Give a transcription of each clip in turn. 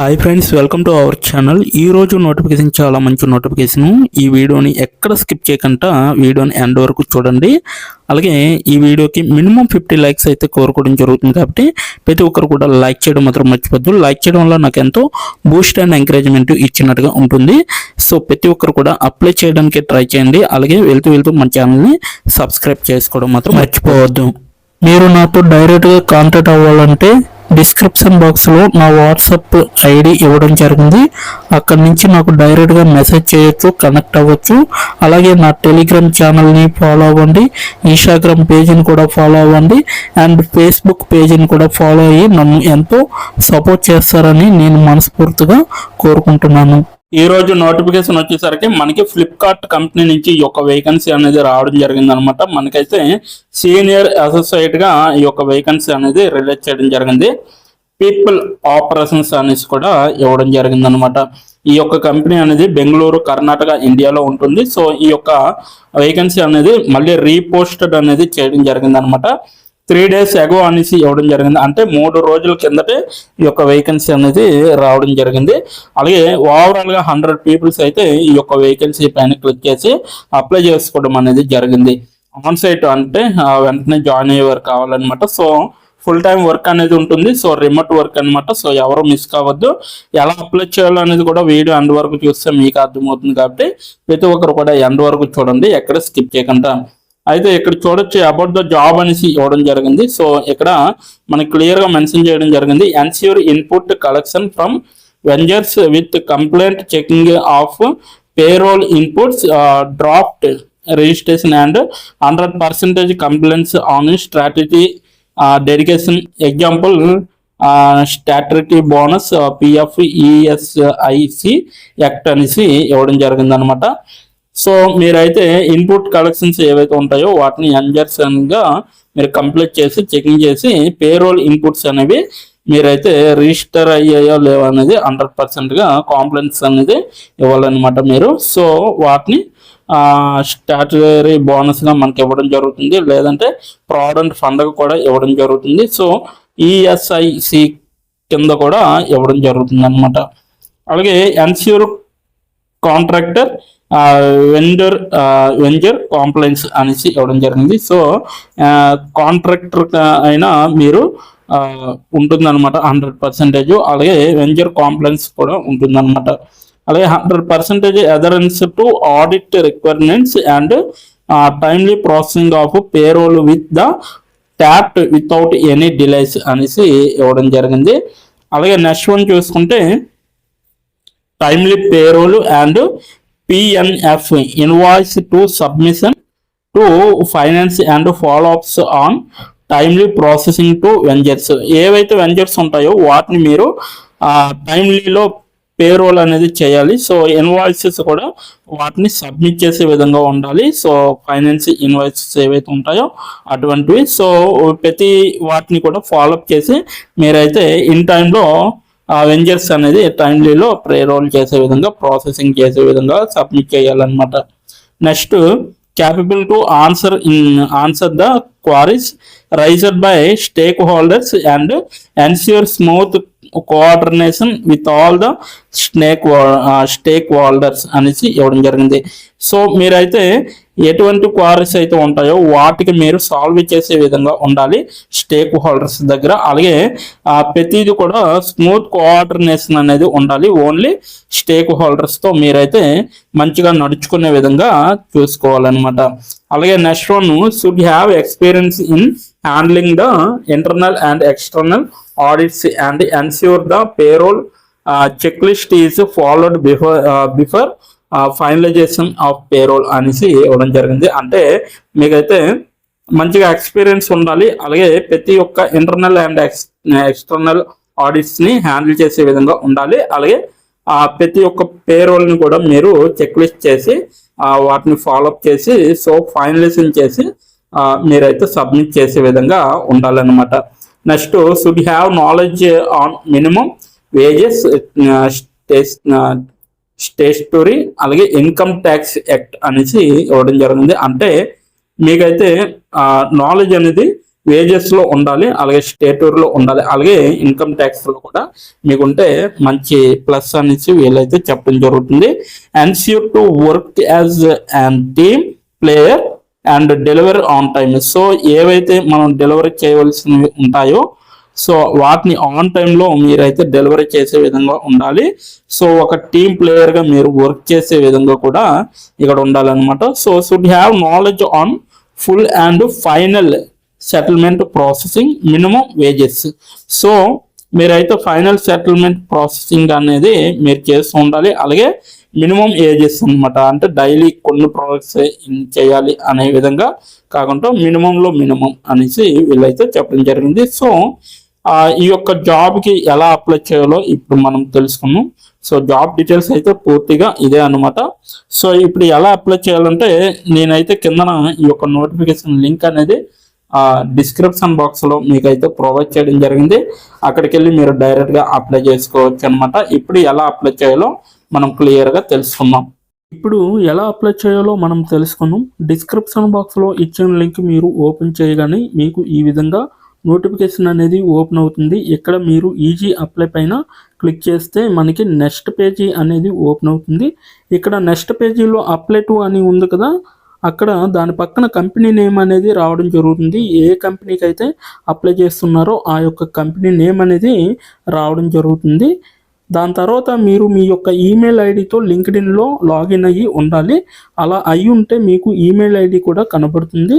Hi friends, welcome to our channel. ఈరోజు notification చాలా మంచి నోటిఫికేషన్. ఈ వీడియోని ఎక్కడ స్కిప్ చేయకుండా వీడియోని ఎండ్ వరకు చూడండి. అలాగే ఈ వీడియోకి మినిమం 50 లైక్స్ అయితే కోరుకోవడం జరుగుతుంది. కాబట్టి ప్రతి ఒక్కరు కూడా లైక్ చేయడం మాత్రం మర్చిపోద్దు. లైక్ చేయడం వల్ల నాకు ఎంతో బూస్ట్ అండ్ ఎంకరేజ్మెంట్ ఇచ్చినట్టుగా ఉంటుంది. సో ప్రతి ఒక్కరు కూడా అప్లై చేయడానికి ట్రై చేయండి. అలాగే వెళ్తూ మన ఛానల్ని సబ్స్క్రైబ్ చేసుకోవడం మాత్రం మర్చిపోవద్దు. మీరు నాతో డైరెక్ట్గా కాంటాక్ట్ అవ్వాలంటే డిస్క్రిప్షన్ బాక్స్లో నా వాట్సాప్ ఐడి ఇవ్వడం జరిగింది. అక్కడి నుంచి నాకు డైరెక్ట్గా మెసేజ్ చేయొచ్చు, కనెక్ట్ అవ్వచ్చు. అలాగే నా టెలిగ్రామ్ ఛానల్ని ఫాలో అవ్వండి, ఇన్స్టాగ్రామ్ పేజీని కూడా ఫాలో అవ్వండి, అండ్ ఫేస్బుక్ పేజీని కూడా ఫాలో అయ్యి నన్ను ఎంతో సపోర్ట్ చేస్తారని నేను మనస్ఫూర్తిగా కోరుకుంటున్నాను. ఈ రోజు నోటిఫికేషన్ వచ్చేసరికి మనకి ఫ్లిప్కార్ట్ కంపెనీ నుంచి ఈ యొక్క వేకెన్సీ అనేది రావడం జరిగింది అనమాట. మనకైతే సీనియర్ అసోసియేట్ గా ఈ యొక్క వేకెన్సీ అనేది రిలీజ్ చేయడం జరిగింది. పీపుల్ ఆపరేషన్స్ అనేసి కూడా ఇవ్వడం జరిగింది అనమాట. ఈ యొక్క కంపెనీ అనేది బెంగళూరు, కర్ణాటక, ఇండియాలో ఉంటుంది. సో ఈ యొక్క వేకెన్సీ అనేది మళ్ళీ రీపోస్టెడ్ అనేది చేయడం జరిగింది అనమాట. 3 days అగో అనేసి ఇవ్వడం జరిగింది. అంటే 3 రోజుల కిందటే ఈ యొక్క వేకెన్సీ అనేది రావడం జరిగింది. అలాగే ఓవరాల్గా 100 పీపుల్స్ అయితే ఈ యొక్క వేకెన్సీ పైన క్లిక్ చేసి అప్లై చేసుకోవడం అనేది జరిగింది. ఆన్ సైట్ అంటే వెంటనే జాయిన్ అయ్యేవారు కావాలన్నమాట. సో ఫుల్ టైం వర్క్ అనేది ఉంటుంది. సో రిమోట్ వర్క్ అనమాట. సో ఎవరు మిస్ కావద్దు. ఎలా అప్లై చేయాలో అనేది కూడా వీడియో ఎండ్ వరకు చూస్తే మీకు అర్థమవుతుంది. కాబట్టి ప్రతి ఒక్కరు కూడా ఎండ్ వరకు చూడండి, ఎక్కడ స్కిప్ చేయకుండా. అయితే ఇక్కడ చూడొచ్చు అబౌట్ ద జాబ్ అనేసి ఇవ్వడం జరిగింది. సో ఇక్కడ మనకి క్లియర్ గా మెన్షన్ చేయడం జరిగింది. Ensure input collection from vendors with compliant checking of payroll inputs, draft registration and 100% compliance on strategy dedication. Example statutory bonus, PF, ESIC act అనేసి ఇవ్వడం జరిగింది అనమాట. సో మీరైతే ఇన్పుట్ కలెక్షన్స్ ఏవైతే ఉంటాయో వాటిని గా మీరు కంప్లీట్ చేసి చెకింగ్ చేసి పేరోల్ ఇన్పుట్స్ అనేవి మీరైతే రిజిస్టర్ అయ్యాయో లేవో అనేది 100%గా కాంప్లైంట్స్ అనేది ఇవ్వాలన్నమాట మీరు. సో వాటిని స్టాట్యూటరీ బోనస్గా మనకి ఇవ్వడం జరుగుతుంది, లేదంటే ప్రావిడెంట్ ఫండ్ కూడా ఇవ్వడం జరుగుతుంది. సో ఈఎస్ఐసి కింద కూడా ఇవ్వడం జరుగుతుంది అనమాట. అలాగే ఎన్ష్యూర్ కాంట్రాక్టర్ వెంజర్ కాంప్లైన్స్ అనేసి ఇవ్వడం జరిగింది. సో కాంట్రాక్టర్ అయినా మీరు ఉంటుందన్నమాట 100%. అలాగే వెంజర్ కాంప్లైన్స్ కూడా ఉంటుందన్నమాట. అలాగే 100% adherence to audit requirements and timely processing of payroll with the ట్యాప్ట్ వితౌట్ ఎనీ డిలేస్ అనేసి ఇవ్వడం జరిగింది. అలాగే నెక్స్ట్ వన్ చూసుకుంటే timely payroll and PNF invoice to submission to finance and follow-ups on timely processing to vendors. ఏవైతే vendors ఉంటాయో వాటిని మీరు టైమ్లీలో పేరోల్ అనేది చేయాలి. సో ఇన్వాయిసెస్ కూడా వాటిని సబ్మిట్ చేసే విధంగా ఉండాలి. సో ఫైనాన్స్ ఇన్వాయిసెస్ ఏవైతే ఉంటాయో అటువంటివి. సో ప్రతి వాటిని కూడా ఫాలోఅప్ చేసి మీరైతే ఇన్ టైంలో వెంజర్స్ అనేది టైమ్లీలో పేరోల్ చేసే విధంగా, ప్రాసెసింగ్ చేసే విధంగా సబ్మిట్ చేయాలన్నమాట. Next capable to answer the queries raised by stake holders and ensure smooth coordination with all the stake holders అనేసి ఇవ్వడం జరిగింది. సో మీరైతే ఎటువంటి క్వారీస్ అయితే ఉంటాయో వాటికి మీరు సాల్వ్ చేసే విధంగా ఉండాలి స్టేక్ హోల్డర్స్ దగ్గర. అలాగే ప్రతిదీ కూడా స్మూత్ కోఆర్డినేషన్ అనేది ఉండాలి. ఓన్లీ స్టేక్ హోల్డర్స్తో మీరైతే మంచిగా నడుచుకునే విధంగా చూసుకోవాలన్నమాట. అలాగే next one should have experience in handling the internal and external audits and ensure the payroll checklist is followed before finalisation of payroll అనేసి ఇవ్వడం జరిగింది. అంటే మీకైతే మంచిగా ఎక్స్పీరియన్స్ ఉండాలి. అలాగే ప్రతి ఒక్క ఇంటర్నల్ అండ్ ఎక్స్టర్నల్ ఆడిట్స్ ని హ్యాండిల్ చేసే విధంగా ఉండాలి. అలాగే ప్రతి ఒక్క పేరోల్ని కూడా మీరు చెక్ లిస్ట్ చేసి వాటిని ఫాలోఅప్ చేసి సో ఫైనలైజేషన్ చేసి మీరైతే సబ్మిట్ చేసే విధంగా ఉండాలన్నమాట. Next should have knowledge on minimum wages, statutory, అలాగే ఇన్కమ్ ట్యాక్స్ యాక్ట్ అనేసి ఇవ్వడం జరిగింది. అంటే మీకైతే నాలెడ్జ్ అనేది వేజెస్లో ఉండాలి, అలాగే స్టేటూర్లో ఉండాలి, అలాగే ఇన్కమ్ ట్యాక్స్లో కూడా మీకుంటే మంచి ప్లస్ అనేసి వీళ్ళైతే చెప్పడం జరుగుతుంది. Ensure to work as and team player and delivery on time. So ఏవైతే మనం డెలివరీ చేయవలసినవి ఉంటాయో సో వాటిని ఆన్ టైంలో మీరైతే డెలివరీ చేసే విధంగా ఉండాలి. సో ఒక టీమ్ ప్లేయర్గా మీరు వర్క్ చేసే విధంగా కూడా ఇక్కడ ఉండాలన్నమాట. So should have knowledge on full and final settlement processing, minimum wages. So మీరైతే ఫైనల్ సెటిల్మెంట్ ప్రాసెసింగ్ అనేది మీరు చేస్తూ ఉండాలి, అలాగే మినిమం ఏజెస్ అనమాట. అంటే డైలీ కొన్ని ప్రోడక్ట్స్ చేయాలి అనే విధంగా కాకుండా మినిమంలో మినిమం అనేసి వీళ్ళైతే చెప్పడం జరిగింది. సో ఈ యొక్క జాబ్కి ఎలా అప్లై చేయాలో ఇప్పుడు మనం తెలుసుకున్నాం. సో జాబ్ డీటెయిల్స్ అయితే పూర్తిగా ఇదే అనమాట. సో ఇప్పుడు ఎలా అప్లై చేయాలంటే నేనైతే కిందన ఈ యొక్క నోటిఫికేషన్ లింక్ అనేది డిస్క్రిప్షన్ బాక్స్లో మీకైతే ప్రొవైడ్ చేయడం జరిగింది. అక్కడికి వెళ్ళి మీరు డైరెక్ట్గా అప్లై చేసుకోవచ్చు అనమాట. ఇప్పుడు ఎలా అప్లై చేయాలో మనం క్లియర్గా తెలుసుకుందాం. ఇప్పుడు ఎలా అప్లై చేయాలో మనం తెలుసుకున్నాం. డిస్క్రిప్షన్ బాక్స్లో ఇచ్చిన లింక్ మీరు ఓపెన్ చేయగానే మీకు ఈ విధంగా నోటిఫికేషన్ అనేది ఓపెన్ అవుతుంది. ఇక్కడ మీరు ఈజీ అప్లై పైన క్లిక్ చేస్తే మనకి నెక్స్ట్ పేజీ అనేది ఓపెన్ అవుతుంది. ఇక్కడ నెక్స్ట్ పేజీలో అప్లై టు అని ఉంది కదా, అక్కడ దాని పక్కన కంపెనీ నేమ్ అనేది రావడం జరుగుతుంది. ఏ కంపెనీకి అయితే అప్లై చేస్తున్నారో ఆ యొక్క కంపెనీ నేమ్ అనేది రావడం జరుగుతుంది. దాని తర్వాత మీరు మీ యొక్క ఈమెయిల్ ఐడితో లింక్డ్ఇన్లో లాగిన్ అయ్యి ఉండాలి. అలా అయి ఉంటే మీకు ఈమెయిల్ ఐడి కూడా కనబడుతుంది.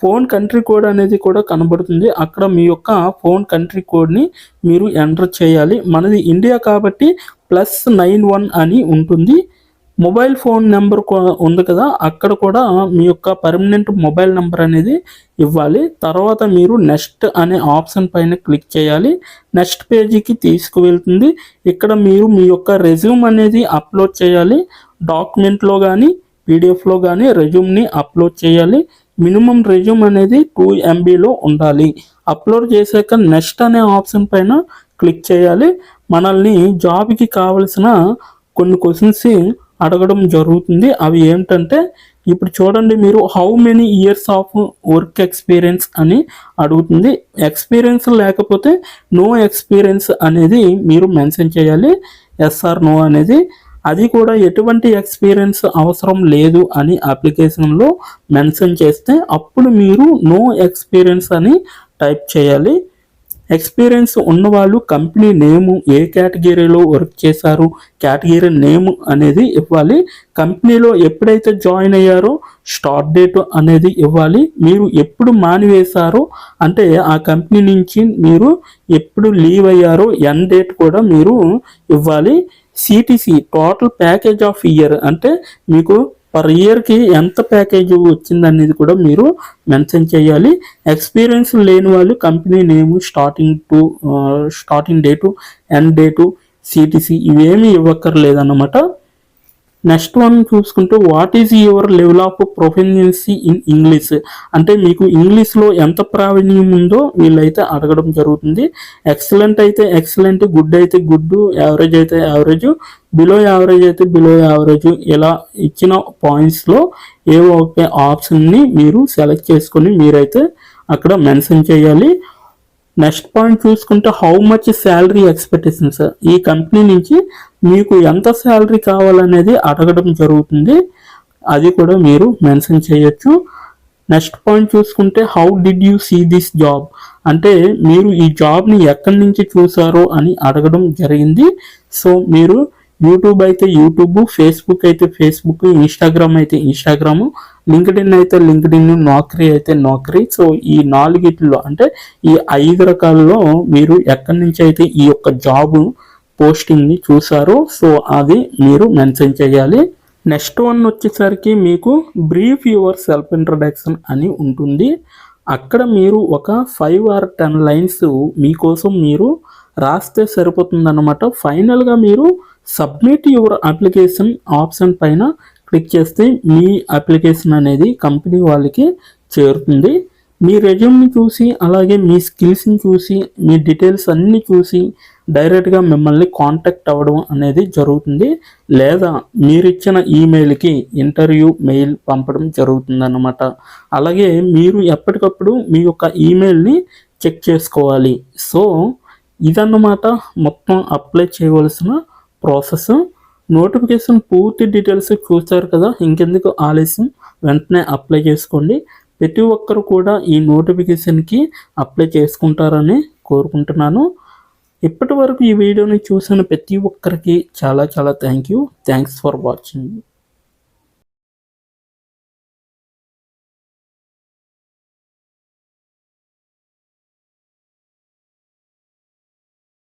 ఫోన్ కంట్రీ కోడ్ అనేది కూడా కనబడుతుంది. అక్కడ మీ యొక్క ఫోన్ కంట్రీ కోడ్ని మీరు ఎంటర్ చేయాలి. మనది ఇండియా కాబట్టి +91 అని ఉంటుంది. మొబైల్ ఫోన్ నెంబర్ ఉంది కదా, అక్కడ కూడా మీ యొక్క పర్మనెంట్ మొబైల్ నెంబర్ అనేది ఇవ్వాలి. తర్వాత మీరు నెక్స్ట్ అనే ఆప్షన్ పైన క్లిక్ చేయాలి. నెక్స్ట్ పేజీకి తీసుకువెళ్తుంది. ఇక్కడ మీరు మీ యొక్క రెజ్యూమ్ అనేది అప్లోడ్ చేయాలి. డాక్యుమెంట్లో కానీ పీడిఎఫ్లో కానీ రెజ్యూమ్ని అప్లోడ్ చేయాలి. మినిమం రెజ్యూమ్ అనేది 2 MBలో ఉండాలి. అప్లోడ్ చేశాక నెక్స్ట్ అనే ఆప్షన్ పైన క్లిక్ చేయాలి. మనల్ని జాబ్కి కావలసిన కొన్ని క్వశ్చన్స్ అడగడం జరుగుతుంది. అవి ఏంటంటే ఇప్పుడు చూడండి, మీరు how many years of work experience అని అడుగుతుంది. ఎక్స్పీరియన్స్ లేకపోతే నో ఎక్స్పీరియన్స్ అనేది మీరు మెన్షన్ చేయాలి. ఎస్ ఆర్ నో అనేది. అది కూడా ఎటువంటి ఎక్స్పీరియన్స్ అవసరం లేదు అని అప్లికేషన్లో మెన్షన్ చేస్తే అప్పుడు మీరు నో ఎక్స్పీరియన్స్ అని టైప్ చేయాలి. ఎక్స్పీరియన్స్ ఉన్నవాళ్ళు కంపెనీ నేము, ఏ కేటగిరీలో వర్క్ చేశారు, కేటగిరీ నేమ్ అనేది ఇవ్వాలి. కంపెనీలో ఎప్పుడైతే జాయిన్ అయ్యారో స్టార్ట్ డేట్ అనేది ఇవ్వాలి. మీరు ఎప్పుడు మానివేశారో అంటే ఆ కంపెనీ నుంచి మీరు ఎప్పుడు లీవ్ అయ్యారో ఎండ్ డేట్ కూడా మీరు ఇవ్వాలి. CTC total package of year అంటే మీకు పర్ ఇయర్కి ఎంత ప్యాకేజ్ వచ్చిందనేది కూడా మీరు మెన్షన్ చేయాలి. ఎక్స్పీరియన్స్ లేని వాళ్ళు company name, starting date, end date, CTC ఇవేమీ ఇవ్వక్కర్లేదన్నమాట. నెక్స్ట్ వన్ చూసుకుంటే what is your level of proficiency in English అంటే మీకు ఇంగ్లీష్లో ఎంత ప్రావీణ్యం ఉందో వీళ్ళైతే అడగడం జరుగుతుంది. ఎక్సలెంట్ అయితే ఎక్సలెంట్, గుడ్ అయితే గుడ్, యావరేజ్ అయితే యావరేజ్, బిలో యావరేజ్ అయితే బిలో యావరేజ్, ఇలా ఇచ్చిన పాయింట్స్లో ఏవో ఒక ఆప్షన్ని మీరు సెలెక్ట్ చేసుకొని మీరైతే అక్కడ మెన్షన్ చేయాలి. నెక్స్ట్ పాయింట్ చూసుకుంటే హౌ మచ్ శాలరీ ఎక్స్పెక్టేషన్స్, ఈ కంపెనీ నుంచి మీకు ఎంత శాలరీ కావాలనేది అడగడం జరుగుతుంది. అది కూడా మీరు మెన్షన్ చేయొచ్చు. నెక్స్ట్ పాయింట్ చూసుకుంటే how did you see this job అంటే మీరు ఈ జాబ్ని ఎక్కడి నుంచి చూసారో అని అడగడం జరిగింది. సో మీరు యూట్యూబ్ అయితే యూట్యూబ్, ఫేస్బుక్ అయితే ఫేస్బుక్, ఇన్స్టాగ్రామ్ అయితే ఇన్స్టాగ్రాము, లింక్డ్ఇన్ అయితే లింక్డ్ఇన్, నౌకరీ అయితే నౌకరీ. సో ఈ 4 అంటే ఈ 5 రకాలలో మీరు ఎక్కడి నుంచి అయితే ఈ యొక్క జాబ్ పోస్టింగ్ని చూసారో సో అది మీరు మెన్షన్ చేయాలి. నెక్స్ట్ వన్ వచ్చేసరికి మీకు బ్రీఫ్ యువర్ సెల్ఫ్ ఇంట్రడక్షన్ అని ఉంటుంది. అక్కడ మీరు ఒక 5 or 10 లైన్స్ మీకోసం మీరు రాస్తే సరిపోతుందన్నమాట. ఫైనల్గా మీరు సబ్మిట్ యువర్ అప్లికేషన్ ఆప్షన్ పైన క్లిక్ చేస్తే మీ అప్లికేషన్ అనేది కంపెనీ వాళ్ళకి చేరుతుంది. మీ రెజ్యూమ్ని చూసి అలాగే మీ స్కిల్స్ని చూసి మీ డీటెయిల్స్ అన్నీ చూసి డైరెక్ట్గా మిమ్మల్ని కాంటాక్ట్ అవ్వడం అనేది జరుగుతుంది, లేదా మీరు ఇచ్చిన ఈమెయిల్కి ఇంటర్వ్యూ మెయిల్ పంపడం జరుగుతుందన్నమాట. అలాగే మీరు ఎప్పటికప్పుడు మీ యొక్క ఈమెయిల్ని చెక్ చేసుకోవాలి. సో ఇదన్నమాట మొత్తం అప్లై చేయవలసిన ప్రాసెస్. నోటిఫికేషన్ పూర్తి డీటెయిల్స్ చూస్తారు కదా, ఇంకెందుకు ఆలస్యం, వెంటనే అప్లై చేసుకోండి. ప్రతి ఒక్కరు కూడా ఈ నోటిఫికేషన్కి అప్లై చేసుకుంటారని కోరుకుంటున్నాను. ఇప్పటి వరకు ఈ వీడియోని చూసిన ప్రతి ఒక్కరికి చాలా చాలా థ్యాంక్స్ ఫర్ వాచింగ్.